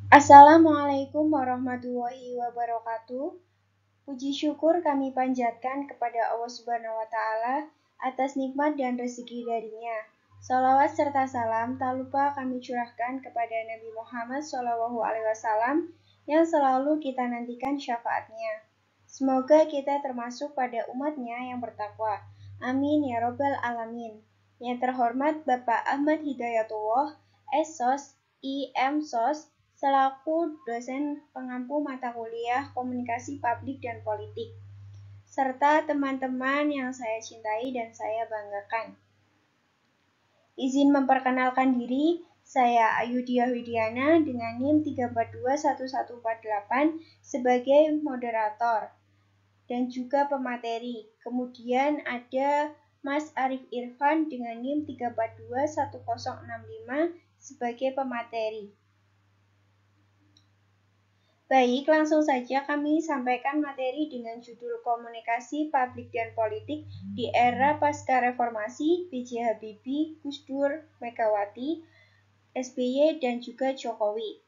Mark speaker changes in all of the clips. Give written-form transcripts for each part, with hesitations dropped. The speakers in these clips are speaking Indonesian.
Speaker 1: Assalamualaikum warahmatullahi wabarakatuh. Puji syukur kami panjatkan kepada Allah Subhanahu wa Ta'ala atas nikmat dan rezeki darinya. Salawat serta salam tak lupa kami curahkan kepada Nabi Muhammad SAW yang selalu kita nantikan syafaatnya. Semoga kita termasuk pada umatnya yang bertakwa. Amin ya Robbal Alamin. Yang terhormat Bapak Ahmad Hidayatullah, SSOS, IM-SOS, selaku dosen pengampu mata kuliah Komunikasi Publik dan Politik, serta teman-teman yang saya cintai dan saya banggakan. Izin memperkenalkan diri, saya Ayudhya Widiana dengan NIM 3421148 sebagai moderator dan juga pemateri. Kemudian ada Mas Arif Irfan dengan NIM 3421065 sebagai pemateri. Baik, langsung saja kami sampaikan materi dengan judul Komunikasi Publik dan Politik di Era Pasca Reformasi B.J. Habibie, Gus Dur, Megawati, SBY, dan juga Jokowi.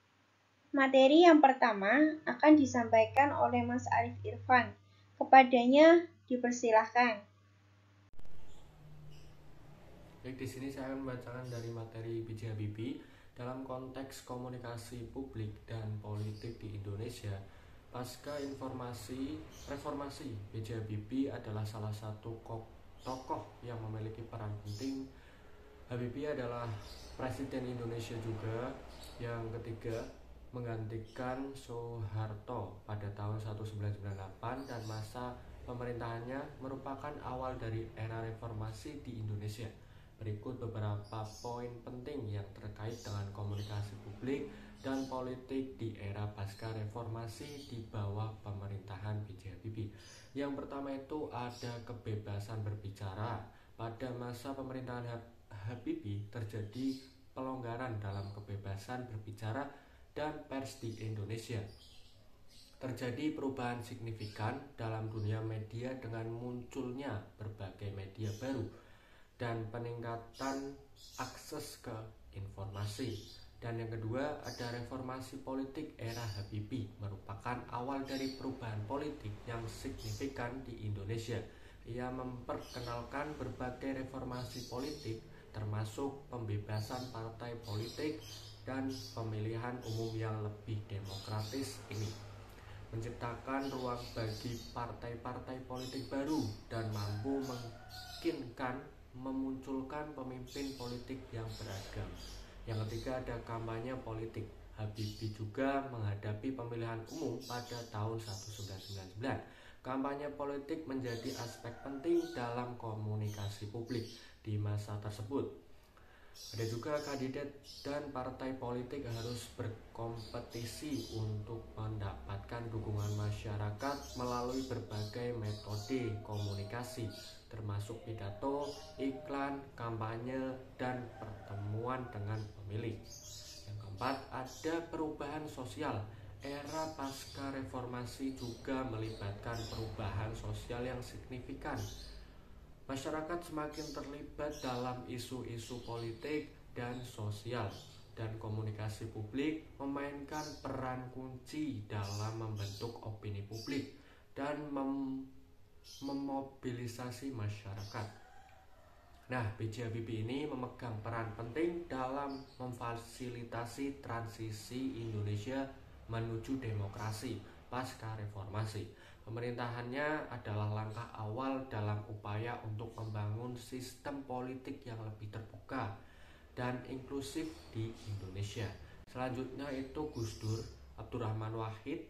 Speaker 1: Materi yang pertama akan disampaikan oleh Mas Arif Irfan. Kepadanya dipersilahkan.
Speaker 2: Baik, di sini saya akan membacakan dari materi B.J. Habibie dalam konteks komunikasi publik dan politik di Indonesia. Pasca reformasi, B.J. Habibie adalah salah satu tokoh yang memiliki peran penting. Habibie adalah Presiden Indonesia juga yang ketiga, menggantikan Soeharto pada tahun 1998, dan masa pemerintahannya merupakan awal dari era reformasi di Indonesia. Berikut beberapa poin penting yang terkait dengan komunikasi publik dan politik di era pasca reformasi di bawah pemerintahan B.J. Habibie. Yang pertama itu ada kebebasan berbicara. Pada masa pemerintahan Habibie terjadi pelonggaran dalam kebebasan berbicara dan pers di Indonesia. Terjadi perubahan signifikan dalam dunia media dengan munculnya berbagai media baru dan peningkatan akses ke informasi. Dan yang kedua ada reformasi politik era Habibie, merupakan awal dari perubahan politik yang signifikan di Indonesia. Ia memperkenalkan berbagai reformasi politik termasuk pembebasan partai politik dan pemilihan umum yang lebih demokratis ini, menciptakan ruang bagi partai-partai politik baru dan mampu memunculkan pemimpin politik yang beragam. Yang ketiga ada kampanye politik. Habibie juga menghadapi pemilihan umum pada tahun 1999. Kampanye politik menjadi aspek penting dalam komunikasi publik di masa tersebut. Ada juga kandidat dan partai politik harus berkompetisi untuk mendapatkan dukungan masyarakat melalui berbagai metode komunikasi, termasuk pidato, iklan, kampanye, dan pertemuan dengan pemilih. Yang keempat, ada perubahan sosial. Era pasca reformasi juga melibatkan perubahan sosial yang signifikan. Masyarakat semakin terlibat dalam isu-isu politik dan sosial, dan komunikasi publik memainkan peran kunci dalam membentuk opini publik dan memobilisasi masyarakat. Nah, B.J. Habibie ini memegang peran penting dalam memfasilitasi transisi Indonesia menuju demokrasi pasca reformasi. Pemerintahannya adalah langkah awal dalam upaya untuk membangun sistem politik yang lebih terbuka dan inklusif di Indonesia. Selanjutnya itu Gus Dur Abdurrahman Wahid,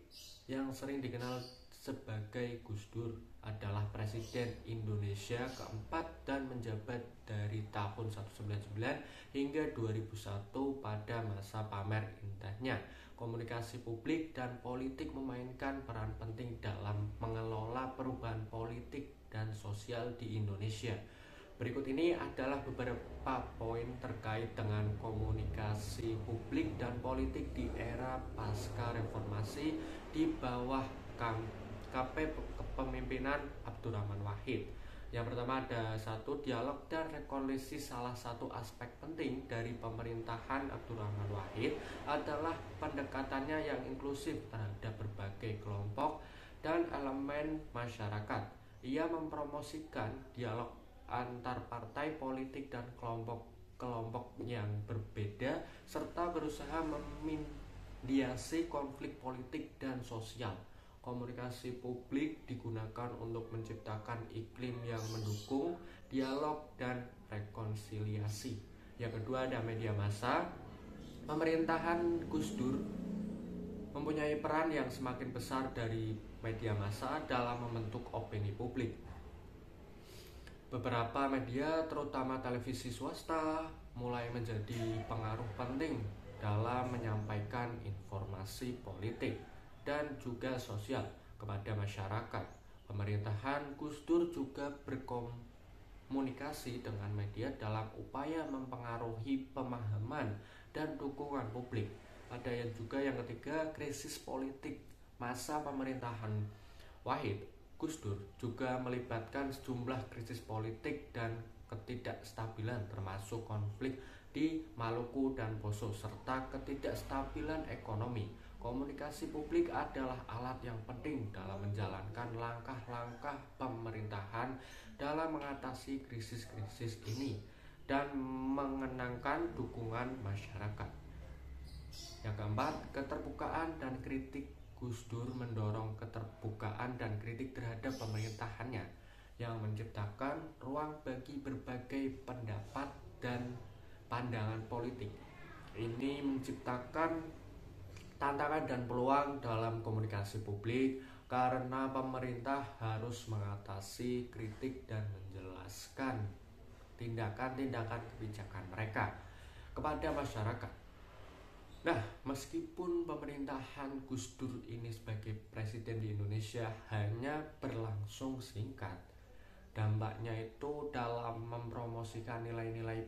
Speaker 2: yang sering dikenal sebagai Gus Dur, adalah Presiden Indonesia keempat dan menjabat dari tahun 1999 hingga 2001. Pada masa pamer indahnya, komunikasi publik dan politik memainkan peran penting dalam mengelola perubahan politik dan sosial di Indonesia. Berikut ini adalah beberapa poin terkait dengan komunikasi publik dan politik di era pasca reformasi di bawah kepemimpinan Abdurrahman Wahid. Yang pertama ada satu, dialog dan rekonsiliasi. Salah satu aspek penting dari pemerintahan Abdurrahman Wahid adalah pendekatannya yang inklusif terhadap berbagai kelompok dan elemen masyarakat. Ia mempromosikan dialog antar partai politik dan kelompok-kelompok yang berbeda serta berusaha memediasi konflik politik dan sosial. Komunikasi publik digunakan untuk menciptakan iklim yang mendukung dialog dan rekonsiliasi. Yang kedua ada media massa. Pemerintahan Gus Dur mempunyai peran yang semakin besar dari media massa dalam membentuk opini publik. Beberapa media, terutama televisi swasta, mulai menjadi pengaruh penting dalam menyampaikan informasi politik dan juga sosial kepada masyarakat. Pemerintahan Gus Dur juga berkomunikasi dengan media dalam upaya mempengaruhi pemahaman dan dukungan publik. Ada yang juga yang ketiga, krisis politik masa pemerintahan Wahid. Gus Dur juga melibatkan sejumlah krisis politik dan ketidakstabilan termasuk konflik di Maluku dan Poso serta ketidakstabilan ekonomi. Komunikasi publik adalah alat yang penting dalam menjalankan langkah-langkah pemerintahan dalam mengatasi krisis-krisis ini dan mengenangkan dukungan masyarakat. Yang keempat, keterbukaan dan kritik. Gus Dur mendorong keterbukaan dan kritik terhadap pemerintahannya yang menciptakan ruang bagi berbagai pendapat dan pandangan politik. Ini menciptakan tantangan dan peluang dalam komunikasi publik karena pemerintah harus mengatasi kritik dan menjelaskan tindakan-tindakan kebijakan mereka kepada masyarakat. Nah, meskipun pemerintahan Gus Dur ini sebagai presiden di Indonesia hanya berlangsung singkat, dampaknya itu dalam mempromosikan nilai-nilai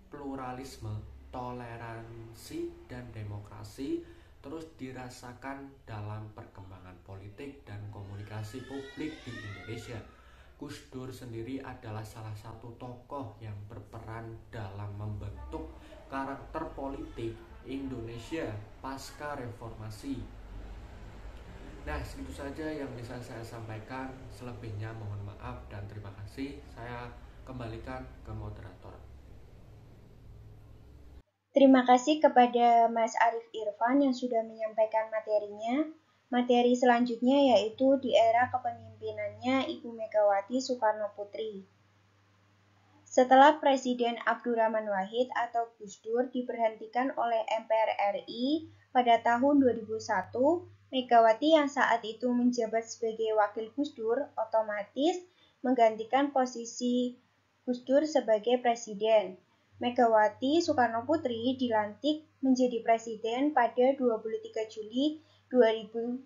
Speaker 2: pluralisme, toleransi, dan demokrasi terus dirasakan dalam perkembangan politik dan komunikasi publik di Indonesia. Gus Dur sendiri adalah salah satu tokoh yang berperan dalam membentuk karakter politik Indonesia pasca reformasi. Nah, segitu saja yang bisa saya sampaikan. Selebihnya mohon maaf dan terima kasih. Saya kembalikan ke moderator.
Speaker 1: Terima kasih kepada Mas Arif Irfan yang sudah menyampaikan materinya. Materi selanjutnya yaitu di era kepemimpinannya Ibu Megawati Soekarnoputri. Setelah Presiden Abdurrahman Wahid atau Gus Dur diberhentikan oleh MPR RI pada tahun 2001, Megawati yang saat itu menjabat sebagai wakil Gus Dur otomatis menggantikan posisi Gus Dur sebagai presiden. Megawati Soekarnoputri dilantik menjadi presiden pada 23 Juli 2001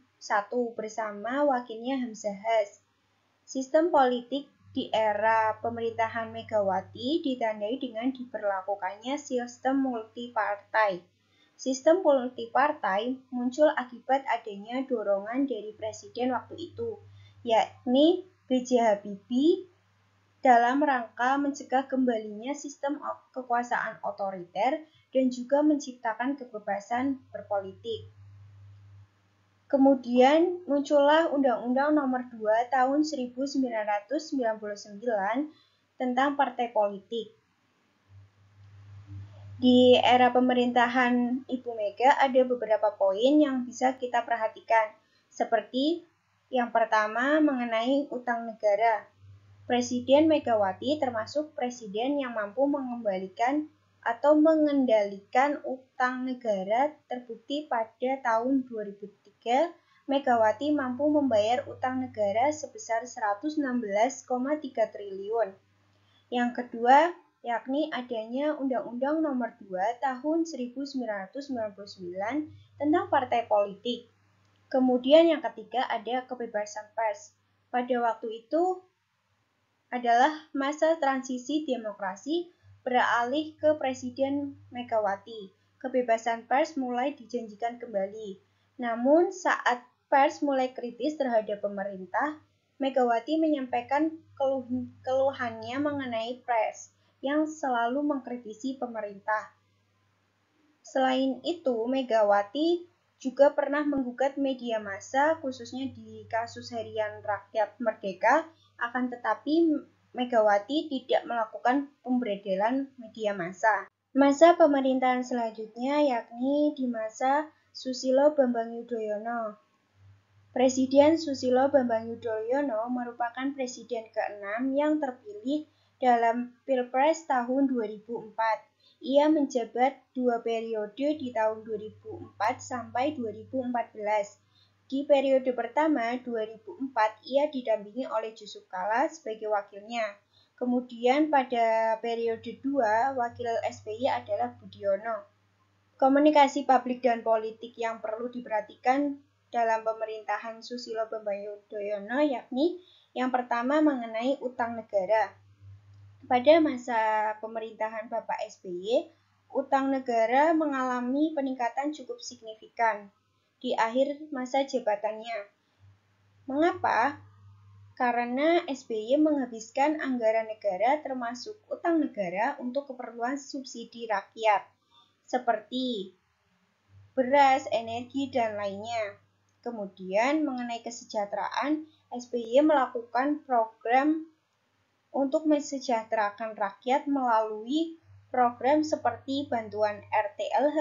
Speaker 1: bersama wakilnya Hamzahas. Sistem politik di era pemerintahan Megawati ditandai dengan diberlakukannya sistem multipartai. Sistem multipartai muncul akibat adanya dorongan dari presiden waktu itu, yakni B.J. Habibie, dalam rangka mencegah kembalinya sistem kekuasaan otoriter dan juga menciptakan kebebasan berpolitik. Kemudian muncullah Undang-Undang Nomor 2 Tahun 1999 tentang partai politik. Di era pemerintahan Ibu Mega ada beberapa poin yang bisa kita perhatikan, seperti yang pertama mengenai utang negara. Presiden Megawati termasuk presiden yang mampu mengembalikan atau mengendalikan utang negara. Terbukti pada tahun 2003, Megawati mampu membayar utang negara sebesar 116,3 triliun. Yang kedua, yakni adanya Undang-Undang Nomor 2 Tahun 1999 tentang partai politik. Kemudian yang ketiga ada kebebasan pers. Pada waktu itu adalah masa transisi demokrasi beralih ke Presiden Megawati. Kebebasan pers mulai dijanjikan kembali. Namun saat pers mulai kritis terhadap pemerintah, Megawati menyampaikan keluhannya mengenai pres yang selalu mengkritisi pemerintah. Selain itu, Megawati juga pernah menggugat media massa, khususnya di kasus Harian Rakyat Merdeka, akan tetapi Megawati tidak melakukan pemberedelan media massa. Masa pemerintahan selanjutnya yakni di masa Susilo Bambang Yudhoyono. Presiden Susilo Bambang Yudhoyono merupakan presiden ke-6 yang terpilih dalam Pilpres tahun 2004. Ia menjabat 2 periode di tahun 2004 sampai 2014. Di periode pertama 2004, ia didampingi oleh Yusuf Kala sebagai wakilnya. Kemudian pada periode 2, wakil SBY adalah Budiono. Komunikasi publik dan politik yang perlu diperhatikan dalam pemerintahan Susilo Bambang Yudhoyono yakni yang pertama mengenai utang negara. Pada masa pemerintahan Bapak SBY, utang negara mengalami peningkatan cukup signifikan di akhir masa jabatannya. Mengapa? Karena SBY menghabiskan anggaran negara termasuk utang negara untuk keperluan subsidi rakyat, seperti beras, energi, dan lainnya. Kemudian mengenai kesejahteraan, SBY melakukan program untuk mensejahterakan rakyat melalui program seperti bantuan RTLH,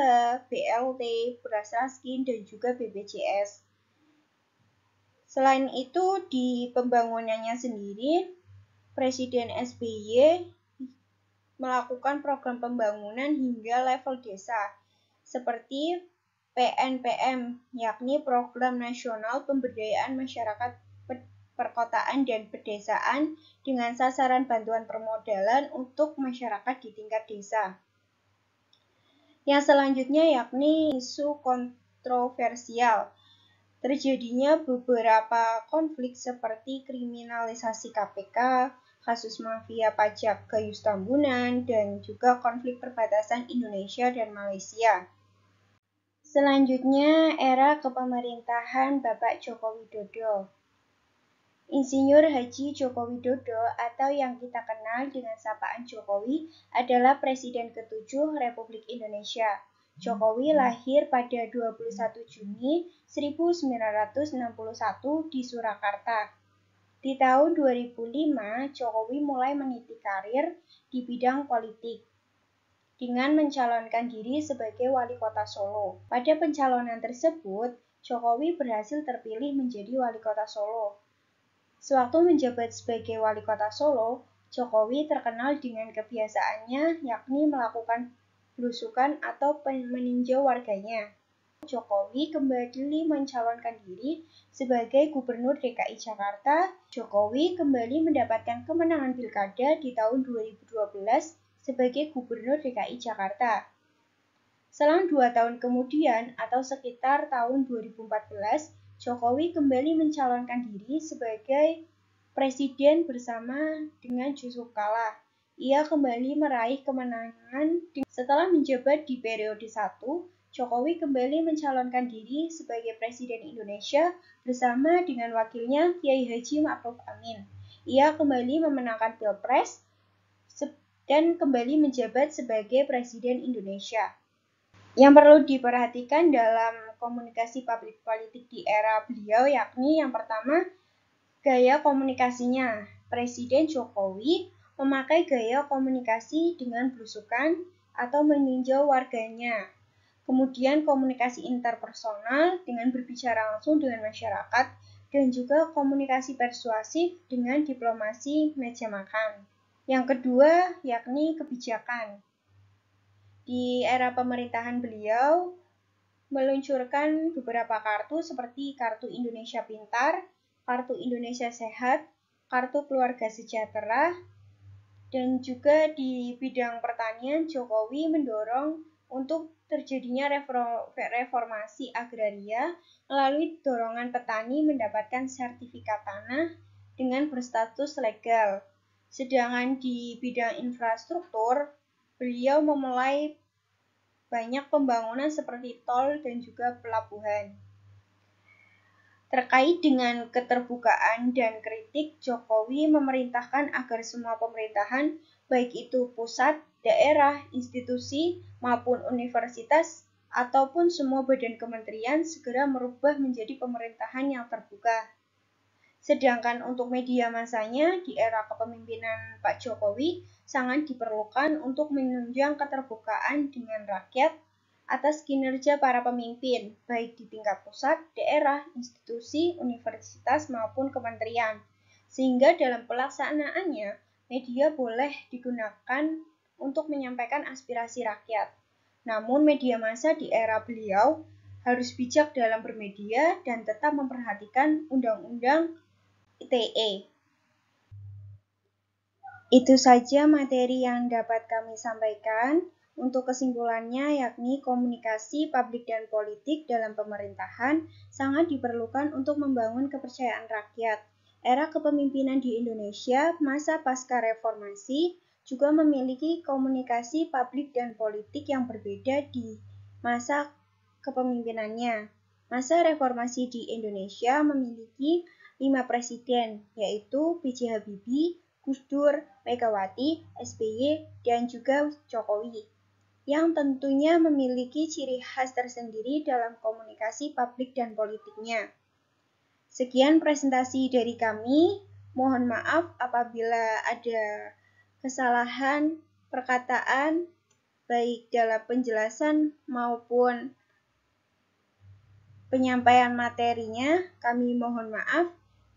Speaker 1: BLT, beras raskin, dan juga BPJS. Selain itu, di pembangunannya sendiri, Presiden SBY melakukan program pembangunan hingga level desa, seperti PNPM, yakni Program Nasional Pemberdayaan Masyarakat Perkotaan dan Pedesaan dengan sasaran bantuan permodalan untuk masyarakat di tingkat desa. Yang selanjutnya yakni isu kontroversial. Terjadinya beberapa konflik seperti kriminalisasi KPK, kasus mafia pajak Gayus Tambunan, dan juga konflik perbatasan Indonesia dan Malaysia. Selanjutnya, era kepemerintahan Bapak Joko Widodo. Insinyur Haji Joko Widodo atau yang kita kenal dengan sapaan Jokowi adalah Presiden ke-7 Republik Indonesia. Jokowi lahir pada 21 Juni 1961 di Surakarta. Di tahun 2005, Jokowi mulai meniti karir di bidang politik dengan mencalonkan diri sebagai wali kota Solo. Pada pencalonan tersebut, Jokowi berhasil terpilih menjadi wali kota Solo. Sewaktu menjabat sebagai wali kota Solo, Jokowi terkenal dengan kebiasaannya yakni melakukan belusukan atau meninjau warganya. Jokowi kembali mencalonkan diri sebagai Gubernur DKI Jakarta. Jokowi kembali mendapatkan kemenangan pilkada di tahun 2012 sebagai Gubernur DKI Jakarta. Selang 2 tahun kemudian atau sekitar tahun 2014, Jokowi kembali mencalonkan diri sebagai presiden bersama dengan Yusuf Kala. Ia kembali meraih kemenangan setelah menjabat di periode 1. Jokowi kembali mencalonkan diri sebagai Presiden Indonesia bersama dengan wakilnya Kiai Haji Ma'ruf Amin. Ia kembali memenangkan Pilpres dan kembali menjabat sebagai Presiden Indonesia. Yang perlu diperhatikan dalam komunikasi publik politik di era beliau yakni yang pertama, gaya komunikasinya. Presiden Jokowi memakai gaya komunikasi dengan belusukan atau meninjau warganya. Kemudian komunikasi interpersonal dengan berbicara langsung dengan masyarakat dan juga komunikasi persuasif dengan diplomasi meja makan. Yang kedua yakni kebijakan. Di era pemerintahan beliau meluncurkan beberapa kartu seperti Kartu Indonesia Pintar, Kartu Indonesia Sehat, Kartu Keluarga Sejahtera, dan juga di bidang pertanian Jokowi mendorong untuk terjadinya reformasi agraria melalui dorongan petani mendapatkan sertifikat tanah dengan berstatus legal. Sedangkan di bidang infrastruktur, beliau memulai banyak pembangunan seperti tol dan juga pelabuhan. Terkait dengan keterbukaan dan kritik, Jokowi memerintahkan agar semua pemerintahan, baik itu pusat, daerah, institusi, maupun universitas, ataupun semua badan kementerian segera merubah menjadi pemerintahan yang terbuka. Sedangkan untuk media massanya di era kepemimpinan Pak Jokowi sangat diperlukan untuk menunjang keterbukaan dengan rakyat atas kinerja para pemimpin, baik di tingkat pusat, daerah, institusi, universitas, maupun kementerian. Sehingga dalam pelaksanaannya, media boleh digunakan untuk menyampaikan aspirasi rakyat. Namun media massa di era beliau harus bijak dalam bermedia dan tetap memperhatikan Undang-Undang ITE. Itu saja materi yang dapat kami sampaikan. Untuk kesimpulannya, yakni komunikasi publik dan politik dalam pemerintahan sangat diperlukan untuk membangun kepercayaan rakyat. Era kepemimpinan di Indonesia, masa pasca reformasi, juga memiliki komunikasi publik dan politik yang berbeda di masa kepemimpinannya. Masa reformasi di Indonesia memiliki 5 presiden, yaitu B.J. Habibie, Gus Dur, Megawati, SBY, dan juga Jokowi, yang tentunya memiliki ciri khas tersendiri dalam komunikasi publik dan politiknya. Sekian presentasi dari kami. Mohon maaf apabila ada kesalahan perkataan, baik dalam penjelasan maupun penyampaian materinya. Kami mohon maaf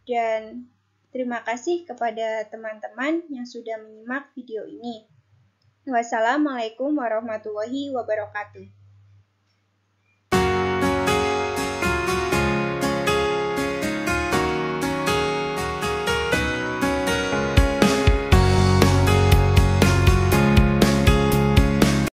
Speaker 1: dan terima kasih kepada teman-teman yang sudah menyimak video ini. Wassalamualaikum warahmatullahi wabarakatuh.